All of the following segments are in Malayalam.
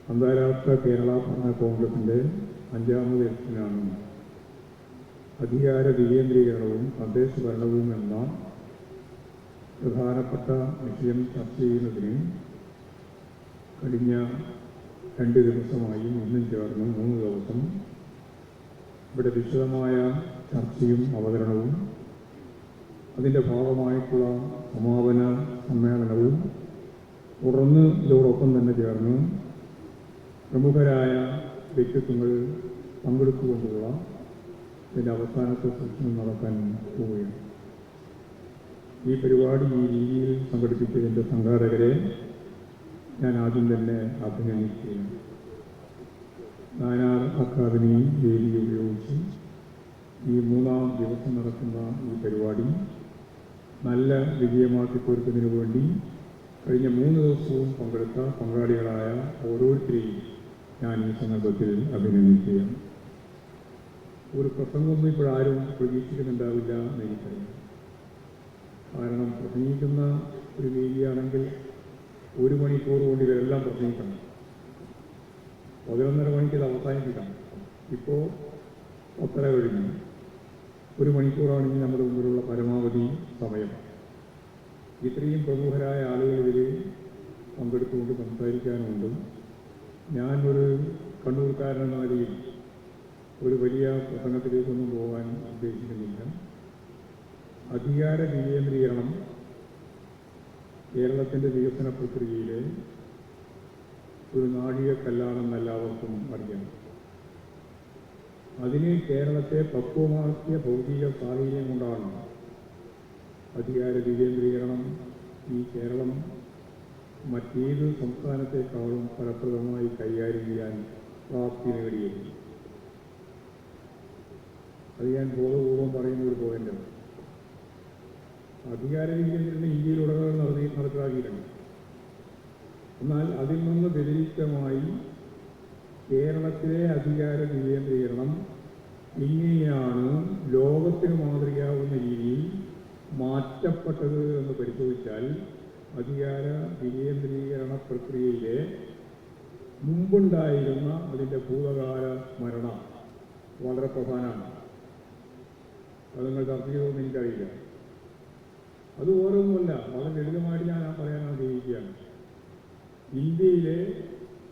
അന്താരാഷ്ട്ര കേരള ഭരണ കോൺഗ്രസിൻ്റെ 5ാമത് എഡിഷനാണ് അധികാര വികേന്ദ്രീകരണവും തദ്ദേശ ഭരണവും എന്ന പ്രധാനപ്പെട്ട വിഷയം ചർച്ച ചെയ്യുന്നതിന് കഴിഞ്ഞ 2 ദിവസമായി ഇന്നും ചേർന്ന് 3 ദിവസം ഇവിടെ വിശദമായ ചർച്ചയും അവതരണവും അതിൻ്റെ ഭാഗമായിട്ടുള്ള സമാപന സമ്മേളനവും തുടർന്ന് ഇതോടൊപ്പം തന്നെ ചേർന്ന് പ്രമുഖരായ വ്യക്തിത്വങ്ങൾ പങ്കെടുത്തുകൊണ്ടുള്ള ഇതിൻ്റെ അവസാനത്തെ സെഷൻ നടക്കാൻ പോവുകയാണ്. ഈ പരിപാടി ഈ രീതിയിൽ സംഘടിപ്പിച്ചതിൻ്റെ സംഘാടകരെ ഞാൻ ആദ്യം തന്നെ അഭിനന്ദിക്കുകയാണ്. നാനാർ അക്കാദമി വേദി ഉപയോഗിച്ച് ഈ 3ാം ദിവസം നടക്കുന്ന ഈ പരിപാടി നല്ല വിജയമാക്കി തീർക്കുന്നതിന് വേണ്ടി കഴിഞ്ഞ 3 ദിവസവും പങ്കെടുത്ത പങ്കാളികളായ ഓരോരുത്തരെയും ഞാൻ ഈ സന്ദർഭത്തിൽ അഭിനന്ദിക്കുകയാണ്. ഒരു പ്രസംഗമൊന്നും ഇപ്പോഴാരും പ്രതീക്ഷിക്കുന്നുണ്ടാവില്ല എന്ന് എനിക്കറിയാം. കാരണം പ്രസംഗിക്കുന്ന ഒരു വേദിയാണെങ്കിൽ 1 മണിക്കൂർ കൊണ്ട് ഇവരെല്ലാം പ്രസംഗിക്കണം, 11:30 മണിക്ക് ഇത് അവസാനിപ്പിക്കണം. ഇപ്പോൾ 10:30 കഴിഞ്ഞു. 1 മണിക്കൂറാണ് ഇനി നമ്മുടെ മുമ്പിലുള്ള പരമാവധി സമയം. ഇത്രയും പ്രമുഖരായ ആളുകൾ ഇതിൽ പങ്കെടുത്തുകൊണ്ട് സംസാരിക്കാനുണ്ട്. ഞാനൊരു കണ്ണൂർക്കാരനെന്ന നിലയിൽ ഒരു വലിയ പ്രസംഗത്തിലേക്കൊന്നും പോകാൻ ഉദ്ദേശിക്കുന്നില്ല. അധികാര വികേന്ദ്രീകരണം കേരളത്തിൻ്റെ വികസന പ്രക്രിയയിലെ ഒരു നാഴികക്കല്ലാണെന്ന് എല്ലാവർക്കും അറിയാം. അതിന് കേരളത്തെ പക്വമാക്കിയ ഭൗതിക സാഹചര്യം കൊണ്ടാണ് അധികാര വികേന്ദ്രീകരണം ഈ കേരളം മറ്റേത് സംസ്ഥാനത്തെക്കാളും ഫലപ്രദമായി കൈകാര്യം ചെയ്യാൻ പ്രാപ്തി നേടിയത്. അത് ഞാൻ ബോധപൂർവം പറയുന്ന ഒരു പോയിന്റാണ്. അധികാര വികേന്ദ്രീകരണം ഇന്ത്യയിലുടനീളം നടപ്പിലാക്കിയിട്ടുണ്ട്. എന്നാൽ അതിൽ നിന്ന് വ്യതിരിക്തമായി കേരളത്തിലെ അധികാര വികേന്ദ്രീകരണം ഇങ്ങനെയാണ് ലോകത്തിന് മാതൃകയാവുന്ന രീതിയിൽ മാറ്റപ്പെട്ടത് എന്ന് പരിശോധിച്ചാൽ അധികാര വികേന്ദ്രീകരണ പ്രക്രിയയിലെ മുമ്പുണ്ടായിരുന്ന അതിൻ്റെ ഭൂതകാല സ്മരണ വളരെ പ്രധാനമാണ്. അത് നിങ്ങൾ ചർച്ച ചെയ്തതെന്ന് എനിക്കറിയില്ല. അത് ഓരോന്നുമല്ല, വളരെ ലളിതമായിട്ട് ഞാൻ പറയാൻ ആഗ്രഹിക്കുകയാണ്. ഇന്ത്യയിലെ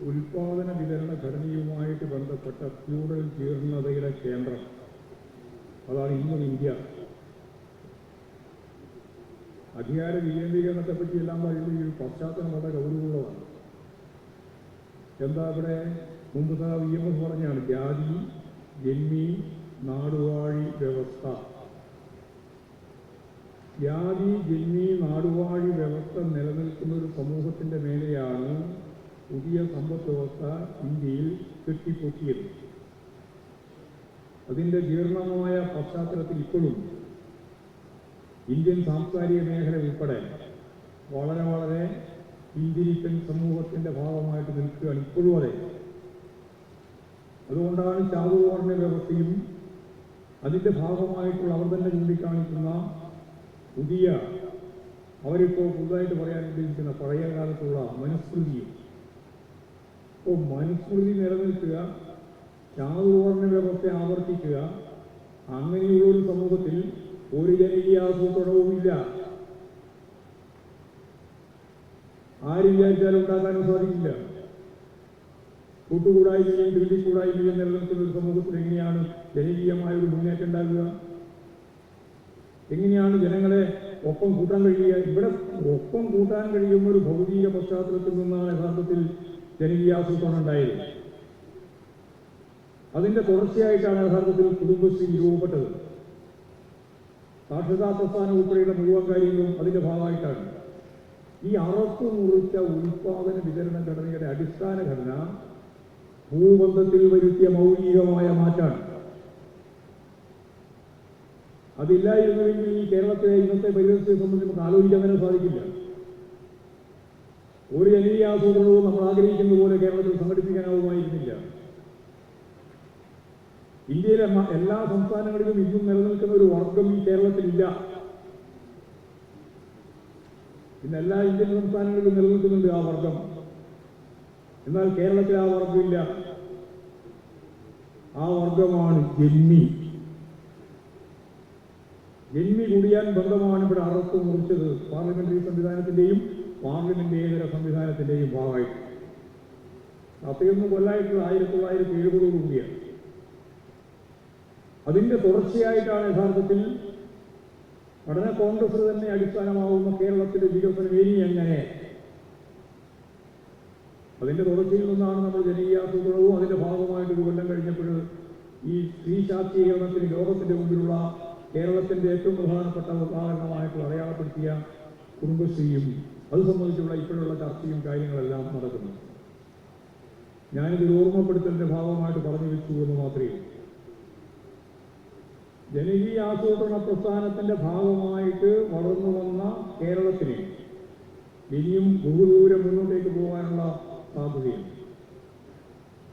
ഉൽപാദന വിതരണ ഘടനയുമായിട്ട് ബന്ധപ്പെട്ട ഫ്യൂഡൽ ജീർണതയുടെ കേന്ദ്രം അതാണ് ഇന്നും ഇന്ത്യ. അധികാര വികേന്ദ്രീകരണത്തെപ്പറ്റി എല്ലാം പറയുമ്പോൾ ഈ ഒരു പശ്ചാത്തലം വളരെ ഗൗരവമുള്ളതാണ്. എന്താ ഇവിടെ മുമ്പ് VMS പറഞ്ഞാണ് ജാതി ജന്മി നാടുവാഴി വ്യവസ്ഥ. ജാതി ജന്മി നാടുവാഴി വ്യവസ്ഥ നിലനിൽക്കുന്ന ഒരു സമൂഹത്തിൻ്റെ മേലെയാണ് പുതിയ സമ്പദ് വ്യവസ്ഥ ഇന്ത്യയിൽ കെട്ടിപ്പൊക്കിയത്. അതിൻ്റെ ജീർണമായ പശ്ചാത്തലത്തിൽ ഇപ്പോഴും ഇന്ത്യൻ സാംസ്കാരിക മേഖല ഉൾപ്പെടെ വളരെ വളരെ പിന്തിരിപ്പൻ സമൂഹത്തിൻ്റെ ഭാഗമായിട്ട് നിൽക്കുകയാണ് ഇപ്പോഴും. അതെ, അതുകൊണ്ടാണ് ചാതുർവർണ്ണ വ്യവസ്ഥയും അതിൻ്റെ ഭാഗമായിട്ടുള്ള അവർ തന്നെ ചൂണ്ടിക്കാണിക്കുന്ന പുതിയ അവരിപ്പോൾ പുതുതായിട്ട് പറയാൻ ഉദ്ദേശിക്കുന്ന പഴയ കാലത്തുള്ള മനുസ്മൃതിയും. ഇപ്പോൾ മനുസ്മൃതി നിലനിൽക്കുക, ചാതുർവർണ്ണ വ്യവസ്ഥ ആവർത്തിക്കുക, അങ്ങനെയുള്ളൊരു സമൂഹത്തിൽ ഒരു ജനകീയ ആസൂത്രണവുമില്ല. ആരും വിചാരിച്ചാലും ഉണ്ടാക്കാനും സാധിക്കില്ല. കൂട്ടുകൂടായ്മയും തിരുത്തിക്കൂടായ്മയും നിലനിൽക്കുന്ന ഒരു സമൂഹത്തിൽ എങ്ങനെയാണ് ജനകീയമായ ഒരു മുന്നേറ്റം ഉണ്ടാകുക? എങ്ങനെയാണ് ജനങ്ങളെ ഒപ്പം കൂട്ടാൻ കഴിയുക? ഇവിടെ ഒപ്പം കൂട്ടാൻ കഴിയുന്ന ഒരു ഭൗതിക പശ്ചാത്തലത്തിൽ നിന്നാണ് യഥാർത്ഥത്തിൽ ജനകീയ ആസൂത്രണം ഉണ്ടായത്. അതിൻ്റെ തുടർച്ചയായിട്ടാണ് യഥാർത്ഥത്തിൽ കുടുംബശ്രീ രൂപപ്പെട്ടത്. സാക്ഷരതാ പ്രസ്ഥാനം ഉൾപ്പെടെയുള്ള മുഴുവൻ കാര്യങ്ങളും അതിൻ്റെ ഭാഗമായിട്ടാണ്. ഈ അറപ്പ് മുറിച്ച ഉൽപാദന വിതരണ ഘടനയുടെ അടിസ്ഥാന ഘടന ഭൂബന്ധത്തിൽ വരുത്തിയ മൗലികമായ മാറ്റാണ്. അതില്ലായിരുന്നുവെങ്കിൽ ഈ കേരളത്തിലെ ഇന്നത്തെ പരിസ്ഥിതിയെ സംബന്ധിച്ച് നമുക്ക് ആലോചിക്കാൻ തന്നെ സാധിക്കില്ല. ഒരു ജനകീയ ആസൂത്രണവും നമ്മൾ ആഗ്രഹിക്കുന്ന പോലെ കേരളത്തിൽ സംഘടിപ്പിക്കാനാവുമായിരുന്നില്ല. ഇന്ത്യയിലെ എല്ലാ സംസ്ഥാനങ്ങളിലും ഇന്നും നിലനിൽക്കുന്ന ഒരു വർഗം ഈ കേരളത്തിലില്ല. ഇന്ന് എല്ലാ ഇന്ത്യൻ സംസ്ഥാനങ്ങളിലും നിലനിൽക്കുന്നുണ്ട് ആ വർഗം. എന്നാൽ കേരളത്തിൽ ആ വർഗമില്ല. ആ വർഗമാണ് ജന്മി. ജന്മി കുടിയാൻ ബന്ധമാണ് ഇവിടെ അറുത്ത് മുറിച്ചത് പാർലമെന്ററി സംവിധാനത്തിന്റെയും പാർലമെന്റേതര സംവിധാനത്തിന്റെയും ഭാഗമായിട്ട്. 41 കൊല്ലായിട്ട് 1970 കൂടിയാണ്. അതിന്റെ തുടർച്ചയായിട്ടാണ് യഥാർത്ഥത്തിൽ പഠന കോൺഗ്രസ് തന്നെ അടിസ്ഥാനമാവുന്ന കേരളത്തിലെ വികസനം ഇനി എങ്ങനെ. അതിന്റെ തുടർച്ചയിൽ നിന്നാണ് നമ്മൾ ജനകീയാസൂത്രണവും അതിന്റെ ഭാഗമായിട്ട് ഒരു കൊല്ലം കഴിഞ്ഞപ്പോൾ ഈ സ്ത്രീ ശാക്തീകരണത്തിന് ലോകത്തിന്റെ മുമ്പിലുള്ള കേരളത്തിന്റെ ഏറ്റവും പ്രധാനപ്പെട്ട ഉദാഹരണമായിട്ട് അടയാളപ്പെടുത്തിയ കുടുംബശ്രീയും അത് സംബന്ധിച്ചുള്ള ഇപ്പോഴുള്ള ചർച്ചയും കാര്യങ്ങളെല്ലാം നടക്കുന്നു. ഞാനിതൊരു ഓർമ്മപ്പെടുത്തലിന്റെ ഭാഗമായിട്ട് പറഞ്ഞു വെച്ചു എന്ന് മാത്രമേ. ജനകീയ ആസൂത്രണ പ്രസ്ഥാനത്തിന്റെ ഭാഗമായിട്ട് വളർന്നു വന്ന കേരളത്തിന് ഇനിയും ബഹുദൂരം മുന്നോട്ടേക്ക് പോകാനുള്ള സാധ്യതയുണ്ട്.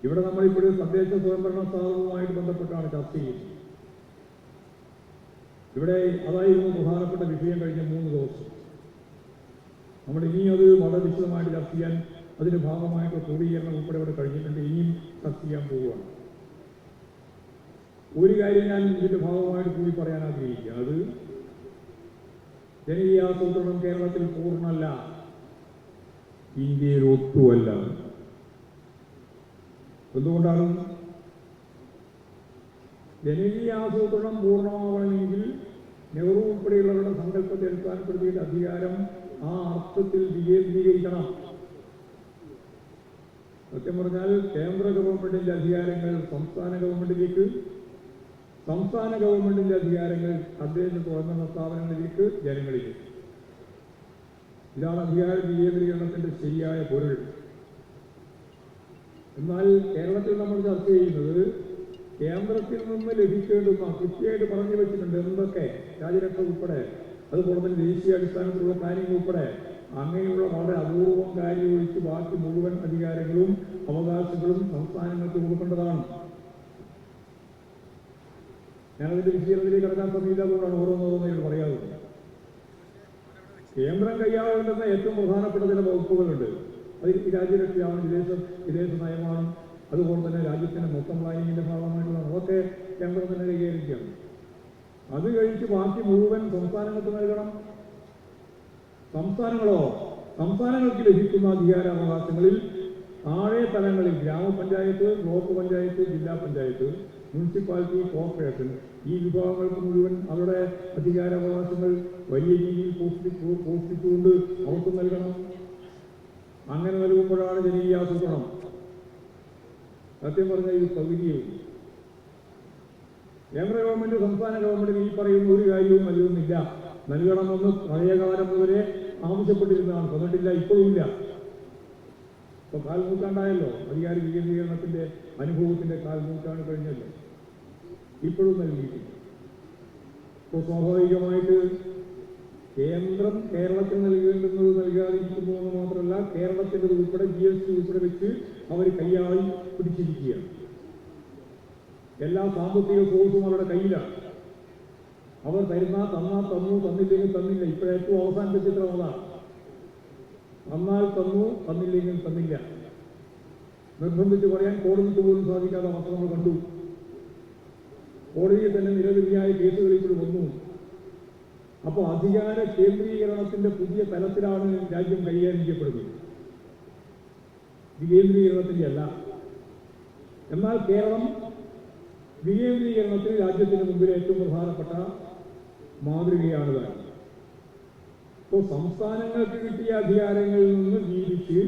ഇവിടെ നമ്മളിപ്പോഴും തദ്ദേശ സ്വയംഭരണ സ്ഥാപനവുമായിട്ട് ബന്ധപ്പെട്ടാണ് ചർച്ച ചെയ്യുന്നത്. ഇവിടെ അതായിരുന്നു പ്രധാനപ്പെട്ട വിഷയം കഴിഞ്ഞ 3 ദിവസം. നമ്മൾ ഇനിയും അത് വളരെ വിശദമായിട്ട് ചർച്ച ചെയ്യാൻ അതിന്റെ ഭാഗമായിട്ട് ക്രോഡീകരണം ഉൾപ്പെടെ ഇവിടെ കഴിഞ്ഞിട്ടുണ്ട്. ഇനിയും ചർച്ച ചെയ്യാൻ പോവുകയാണ്. ഒരു കാര്യം ഞാൻ ഇതിന്റെ ഭാഗമായിട്ട് കൂടി പറയാൻ ആഗ്രഹിക്കുകയാണ്. അത് ജനകീയ ആസൂത്രണം കേരളത്തിൽ പൂർണ്ണമല്ല, ഇന്ത്യയിൽ ഒട്ടുമല്ല. എന്തുകൊണ്ടാണ്? ജനകീയ ആസൂത്രണം പൂർണ്ണമാവണമെങ്കിൽ നെഹ്റു ഉൾപ്പെടെയുള്ളവരുടെ സങ്കല്പത്തെ അടിസ്ഥാനപ്പെടുത്തിയിട്ട് അധികാരം ആ അർത്ഥത്തിൽ വികേന്ദ്രീകരിക്കണം. സത്യം പറഞ്ഞാൽ കേന്ദ്ര ഗവൺമെന്റിന്റെ അധികാരങ്ങൾ സംസ്ഥാന ഗവൺമെന്റിലേക്ക്, സംസ്ഥാന ഗവൺമെന്റിന്റെ അധികാരങ്ങൾ തദ്ദേശ സ്വയംഭരണ സ്ഥാപനങ്ങളിലേക്ക്, ജനങ്ങളിലേക്ക്. ഇതാണ് അധികാര വികേന്ദ്രീകരണത്തിന്റെ ശരിയായ പൊരുൾ. എന്നാൽ കേരളത്തിൽ നമ്മൾ ചർച്ച ചെയ്യുന്നത് കേന്ദ്രത്തിൽ നിന്ന് ലഭിക്കേണ്ടുന്ന കൃത്യമായിട്ട് പറഞ്ഞു വെച്ചിട്ടുണ്ട് എന്തൊക്കെ, രാജ്യരക്ഷ ഉൾപ്പെടെ, അതുപോലെ തന്നെ ദേശീയ അടിസ്ഥാനത്തിലുള്ള പ്ലാനിംഗ് ഉൾപ്പെടെ അങ്ങനെയുള്ള വളരെ അപൂർവം കാര്യം ഒഴിച്ച് ബാക്കി മുഴുവൻ അധികാരങ്ങളും അവകാശങ്ങളും സംസ്ഥാനങ്ങൾക്ക് കൊടുക്കേണ്ടതാണ്. ഞാനതിന്റെ വിശദീകരണത്തിലേക്ക് കടക്കാൻ സമയത്തോടാണ് ഓരോന്നോരോന്നും പറയാറുള്ളത്. കേന്ദ്രം കൈയാളേണ്ടുന്ന ഏറ്റവും പ്രധാനപ്പെട്ട ചില വകുപ്പുകളുണ്ട്. അതിൽ രാജ്യരക്ഷയാണ്, വിദേശ നയമാണ്, അതുപോലെ തന്നെ രാജ്യത്തിന്റെ മൊത്തം പ്ലാനിങ്ങിന്റെ ഭാഗമായിട്ടുള്ള അതൊക്കെ കേന്ദ്രം തന്നെ കൈകാര്യം. അത് കഴിച്ച് ബാക്കി മുഴുവൻ സംസ്ഥാനങ്ങൾക്ക് നൽകണം. സംസ്ഥാനങ്ങൾക്ക് ലഭിക്കുന്ന അധികാരാവകാശങ്ങളിൽ താഴെ തലങ്ങളിൽ ഗ്രാമപഞ്ചായത്ത്, ബ്ലോക്ക് പഞ്ചായത്ത്, ജില്ലാ പഞ്ചായത്ത്, മുനിസിപ്പാലിറ്റി, കോർപ്പറേഷൻ, ഈ വിഭാഗങ്ങൾക്ക് മുഴുവൻ അവരുടെ അധികാരാവകാശങ്ങൾ വലിയ രീതിയിൽ പോഷിപ്പിച്ചുകൊണ്ട് അവർക്ക് നൽകണം. അങ്ങനെ നൽകുമ്പോഴാണ് ജനകീയ ആസൂത്രണം. സത്യം പറഞ്ഞാൽ ഇത് പകുതിയും കേന്ദ്ര ഗവൺമെന്റ് സംസ്ഥാന ഗവൺമെന്റിന് ഈ പറയുന്ന ഒരു കാര്യവും നൽകുന്നില്ല. നൽകണമെന്ന് പഴയകാലം മുതലേ ആവശ്യപ്പെട്ടിരുന്നതാണ്, തന്നിട്ടില്ല, ഇപ്പോഴും ഇല്ല. ഇപ്പൊ 4 നൂറ്റാണ്ടായല്ലോ, അധികാര വികേന്ദ്രീകരണത്തിന്റെ അനുഭവത്തിന്റെ 4 നൂറ്റാണ്ട് കഴിഞ്ഞല്ലോ, ഇപ്പോഴും നൽകിയിട്ടില്ല. ഇപ്പോൾ സ്വാഭാവികമായിട്ട് കേന്ദ്രം കേരളത്തിൽ നൽകേണ്ടുന്നത് നൽകാതിരിക്കുന്നു എന്ന് മാത്രമല്ല, കേരളത്തിന്റെ ഉൾപ്പെടെ GST ഉൾപ്പെടെ വെച്ച് അവർ കൈയാളി പിടിച്ചിരിക്കുകയാണ്. എല്ലാ സാമ്പത്തിക സോഴ്സും അവരുടെ കയ്യിലാണ്. അവർ തന്നു, തന്നില്ലെങ്കിൽ തന്നില്ല. ഇപ്പോഴേറ്റവും അവസാനത്തെ ചിത്രം അതാണ്. തന്നാൽ തന്നു, തന്നില്ലെങ്കിൽ തന്നില്ല. നിർബന്ധിച്ച് പറയാൻ കോടതിക്ക് പോലും സാധിക്കാത്ത അവസ്ഥ നമ്മൾ കണ്ടു. കോടതിയിൽ തന്നെ നിരവധിയായ കേസുകൾ ഇപ്പോൾ വന്നു. അപ്പോൾ അധികാര കേന്ദ്രീകരണത്തിന്റെ പുതിയ തലത്തിലാണ് രാജ്യം കൈകാര്യം ചെയ്യപ്പെടുന്നത്, വികേന്ദ്രീകരണത്തിന്റെ അല്ല. എന്നാൽ കേരളം വികേന്ദ്രീകരണത്തിൽ രാജ്യത്തിന് മുമ്പിൽ ഏറ്റവും പ്രധാനപ്പെട്ട മാതൃകയാണ് താൻ. ഇപ്പോൾ സംസ്ഥാനങ്ങൾക്ക് കിട്ടിയ അധികാരങ്ങളിൽ നിന്ന് വീതിച്ച്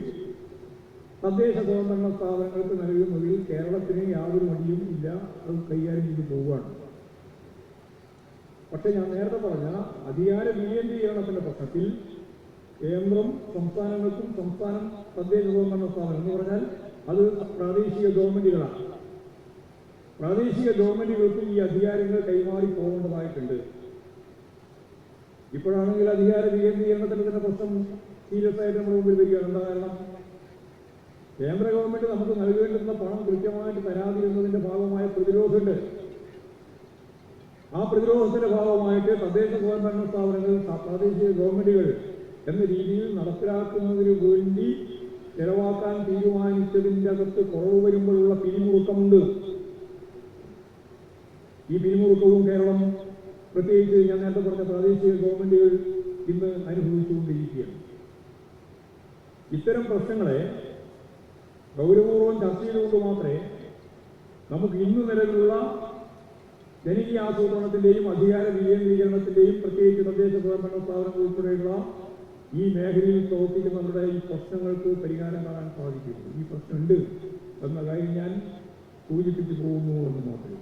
തദ്ദേശ സ്വയംഭരണ സ്ഥാപനങ്ങൾക്ക് നൽകുന്നതിൽ കേരളത്തിന് യാതൊരു മടിയും ഇല്ല, അത് കൈകാര്യം ചെയ്ത് പോവുകയാണ്. പക്ഷെ ഞാൻ നേരത്തെ പറഞ്ഞ അധികാര വികേന്ദ്രീകരണത്തിന്റെ പ്രശ്നത്തിൽ കേന്ദ്രം സംസ്ഥാനങ്ങൾക്കും സംസ്ഥാനം തദ്ദേശ സ്വയംഭരണ സ്ഥാപനം എന്ന് പറഞ്ഞാൽ അത് പ്രാദേശിക ഗവൺമെന്റുകളാണ്. പ്രാദേശിക ഗവൺമെന്റുകൾക്കും ഈ അധികാരങ്ങൾ കൈമാറി പോകേണ്ടതായിട്ടുണ്ട്. ഇപ്പോഴാണെങ്കിൽ അധികാര വികേന്ദ്രീകരണത്തിന്റെ തന്നെ പ്രശ്നം സീരിയസ് ആയിട്ട് നമ്മുടെ മുമ്പിൽ വരികയാണ്. എന്താ കാരണം? കേന്ദ്ര ഗവൺമെന്റ് നമുക്ക് നൽകേണ്ടുന്ന പണം കൃത്യമായിട്ട് തരാതിരുന്നതിന്റെ ഭാഗമായ പ്രതിരോധമുണ്ട്. ആ പ്രതിരോധത്തിന്റെ ഭാഗമായിട്ട് തദ്ദേശ സ്വയംഭരണ സ്ഥാപനങ്ങൾ പ്രാദേശിക ഗവൺമെന്റുകൾ എന്ന രീതിയിൽ നടപ്പിലാക്കുന്നതിന് വേണ്ടി ചെലവാക്കാൻ തീരുമാനിച്ചതിൻ്റെ അകത്ത് കുറവ് വരുമ്പോഴുള്ള പിരിമുറുക്കമുണ്ട്. ഈ പിരിമുറുക്കവും കേരളം, പ്രത്യേകിച്ച് ഞാൻ നേരത്തെ പറഞ്ഞ പ്രാദേശിക ഗവൺമെന്റുകൾ ഇന്ന് അനുഭവിച്ചുകൊണ്ടിരിക്കുകയാണ്. ഇത്തരം പ്രശ്നങ്ങളെ ഗൗരവപൂർവ്വം ചർച്ച ചെയ്തുകൊണ്ട് മാത്രമേ നമുക്ക് ഇന്ന് നിലവിലുള്ള ജനകീയ ആസൂത്രണത്തിൻ്റെയും അധികാര വികേന്ദ്രീകരണത്തിൻ്റെയും പ്രത്യേകിച്ച് തദ്ദേശ സ്വയംഭരണ സ്ഥാപനങ്ങൾ ഉൾപ്പെടെയുള്ള ഈ മേഖലയിൽ പ്രവർത്തിക്കുന്നവരുടെ ഈ പ്രശ്നങ്ങൾക്ക് പരിഹാരം കാണാൻ സാധിക്കും. ഈ പ്രശ്നമുണ്ട് എന്ന കാര്യം ഞാൻ സൂചിപ്പിച്ചു പോകുന്നു എന്ന് മാത്രമേ.